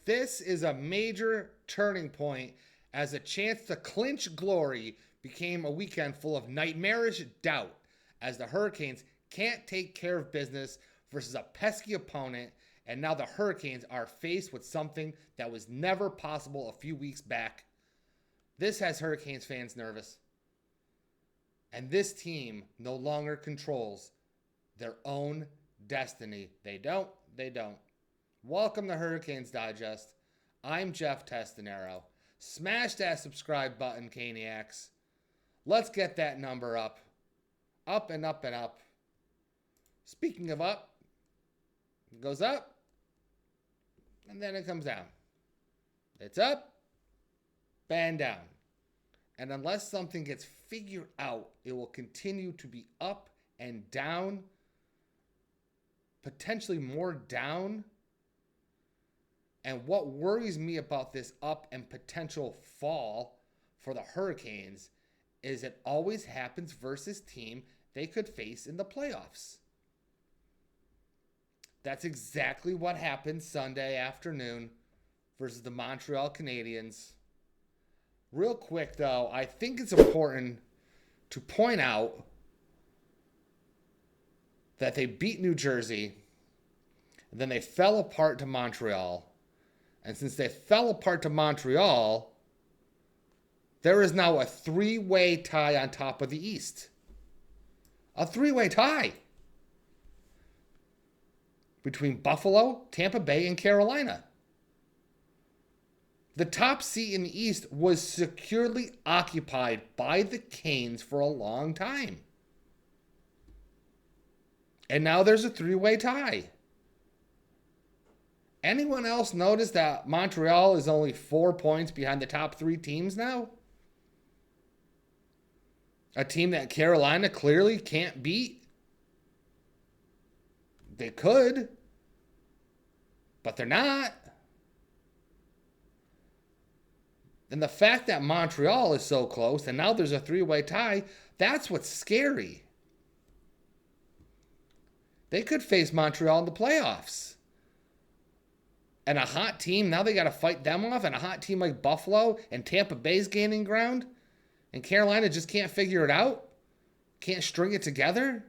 This is a major turning point as a chance to clinch glory became a weekend full of nightmarish doubt as the Hurricanes can't take care of business versus a pesky opponent, and now the Hurricanes are faced with something that was never possible a few weeks back. This has Hurricanes fans nervous. And this team no longer controls their own destiny. They don't. Welcome to Hurricanes Digest. I'm Jeff Testanero. Smash that subscribe button, Caniacs. Let's get that number up. Up and up and up. Speaking of up, it goes up, and then it comes down. It's up, and down. And unless something gets figured out, it will continue to be up and down, potentially more down. And what worries me about this up and potential fall for the Hurricanes is it always happens versus team they could face in the playoffs. That's exactly what happened Sunday afternoon versus the Montreal Canadiens. Real quick, though, I think it's important to point out that they beat New Jersey, and then they fell apart to Montreal. And since they fell apart to Montreal, there is now a three-way tie on top of the East. A three-way tie between Buffalo, Tampa Bay, and Carolina. The top seat in the East was securely occupied by the Canes for a long time. And now there's a three-way tie. Anyone else notice that Montreal is only 4 points behind the top three teams now? A team that Carolina clearly can't beat? They could, but they're not. And the fact that Montreal is so close and now there's a three-way tie, that's what's scary. They could face Montreal in the playoffs. And a hot team, now they got to fight them off. And a hot team like Buffalo and Tampa Bay's gaining ground. And Carolina just can't figure it out. Can't string it together.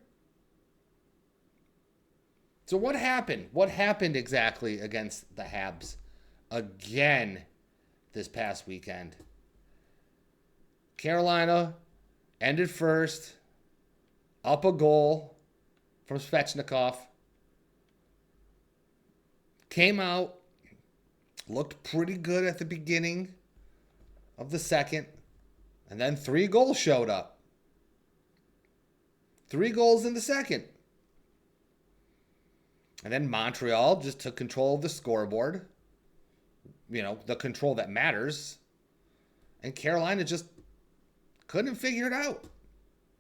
So what happened? What happened exactly against the Habs again this past weekend? Carolina ended first, up a goal from Svechnikov. Came out, looked pretty good at the beginning of the second, and then 3 goals showed up. 3 goals in the second. And then Montreal just took control of the scoreboard. You know, the control that matters. And Carolina just couldn't figure it out.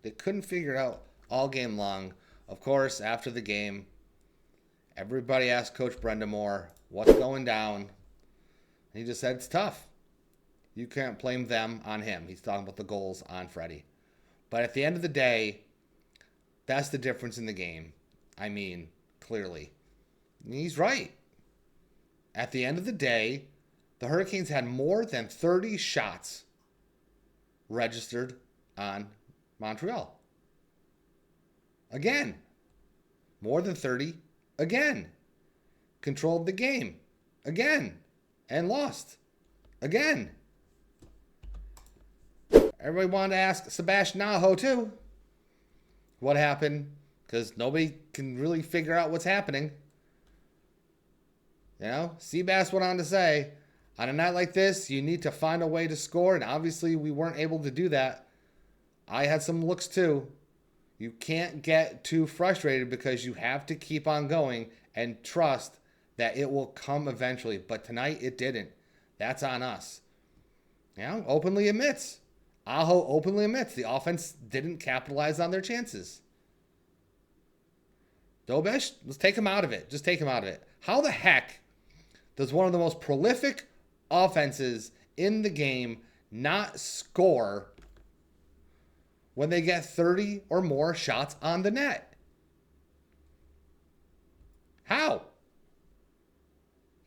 They couldn't figure it out all game long. Of course, after the game, everybody asked Coach Brind'Amour, what's going down? And he just said, it's tough. You can't blame them on him. He's talking about the goals on Freddie. But at the end of the day, that's the difference in the game. I mean, clearly. And he's right. At the end of the day, the Hurricanes had more than 30 shots registered on Montreal. Again. More than 30. Again. Controlled the game. Again. And lost. Again. Everybody wanted to ask Sebastian Aho too. What happened? Because nobody can really figure out what's happening. You know, Seabass went on to say, on a night like this, you need to find a way to score. And obviously we weren't able to do that. I had some looks too. You can't get too frustrated because you have to keep on going and trust that it will come eventually. But tonight it didn't. That's on us. You know, openly admits. Aho openly admits the offense didn't capitalize on their chances. Dobesh, let's take him out of it. Just take him out of it. How the heck does one of the most prolific offenses in the game not score when they get 30 or more shots on the net? How?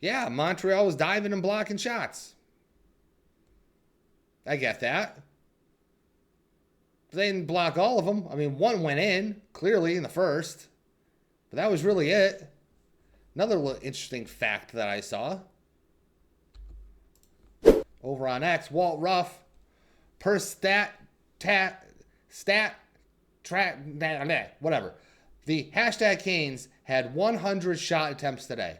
Yeah, Montreal was diving and blocking shots. I get that. They didn't block all of them. I mean, one went in, clearly, in the first. But that was really it. Another little interesting fact that I saw. Over on X, Walt Ruff, per whatever. The hashtag Canes had 100 shot attempts today.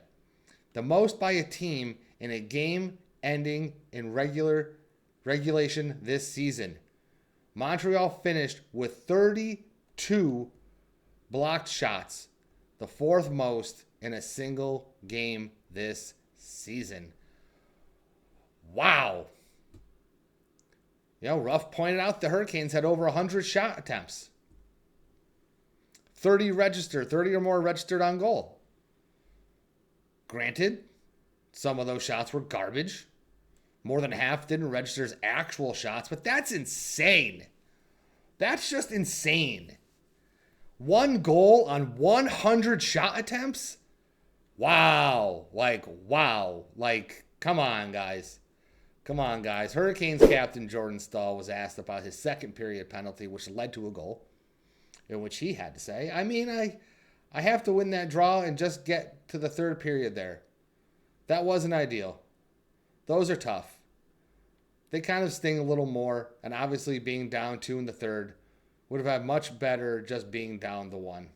The most by a team in a game ending in regulation this season. Montreal finished with 32 blocked shots, the fourth most in a single game this season. Wow. Ruff pointed out the Hurricanes had over 100 shot attempts. 30 or more registered on goal. Granted, some of those shots were garbage. More than half didn't register as actual shots, but that's insane. That's just insane. 1 goal on 100 shot attempts? Wow. Wow. Come on, guys. Hurricanes captain Jordan Staal was asked about his second period penalty, which led to a goal, in which he had to say, I mean, I have to win that draw and just get to the third period there. That wasn't ideal. Those are tough. They kind of sting a little more, and obviously being down 2 in the third would have had much better just being down the 1.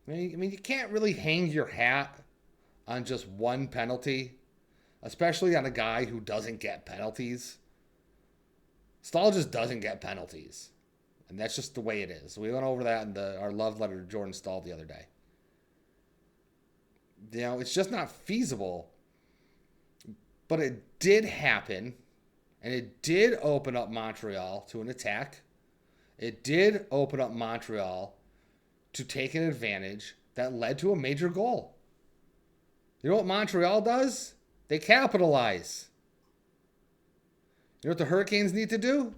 I mean, you can't really hang your hat on just one penalty, especially on a guy who doesn't get penalties. Staal just doesn't get penalties, and that's just the way it is. We went over that in our love letter to Jordan Staal the other day. It's just not feasible, but it did happen. And it did open up Montreal to an attack. It did open up Montreal to take an advantage that led to a major goal. You know what Montreal does? They capitalize. You know what the Hurricanes need to do?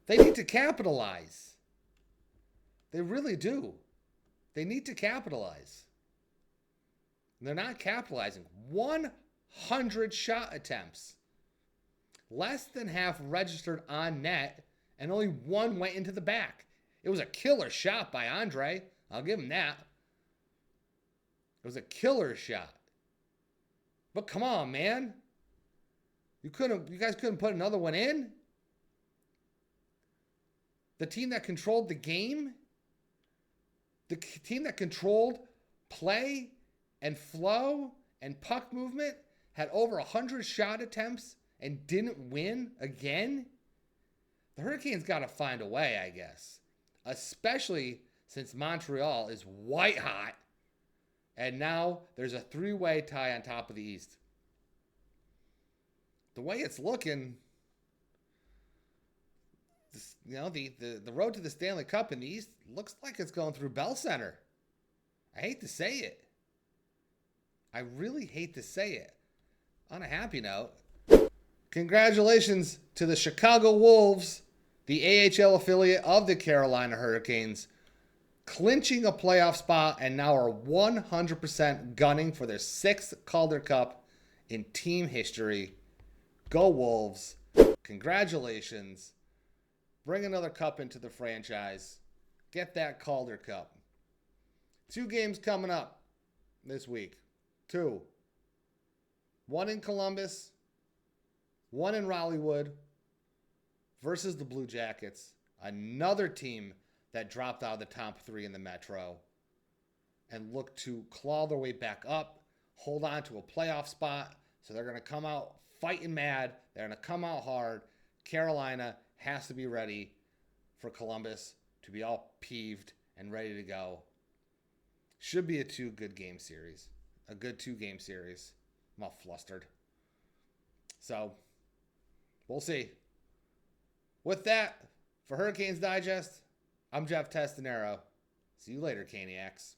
They need to capitalize. They really do. They need to capitalize. And they're not capitalizing. 100 shot attempts. Less than half registered on net, and only 1 went into the back. It was a killer shot by Andrei. I'll give him that. It was a killer shot. But come on, man. You guys couldn't put another one in? The team that controlled the game, the team that controlled play and flow and puck movement, had over 100 shot attempts and didn't win again? The Hurricanes got to find a way, I guess. Especially since Montreal is white hot. And now there's a 3-way tie on top of the East. The way it's looking, the road to the Stanley Cup in the East looks like it's going through Bell Center. I hate to say it. I really hate to say it. On a happy note, congratulations to the Chicago Wolves, the AHL affiliate of the Carolina Hurricanes, clinching a playoff spot and now are 100% gunning for their 6th Calder Cup in team history. Go Wolves. Congratulations. Bring another cup into the franchise. Get that Calder Cup. 2 games coming up this week. 2. 1 in Columbus. 1 in Raleighwood versus the Blue Jackets, another team that dropped out of the top 3 in the Metro and look to claw their way back up, hold on to a playoff spot. So they're going to come out fighting mad. They're going to come out hard. Carolina has to be ready for Columbus to be all peeved and ready to go. Should be a 2-good game series. A good 2-game series. I'm all flustered. So we'll see. With that, for Hurricanes Digest, I'm Jeff Testanero. See you later, Caniacs.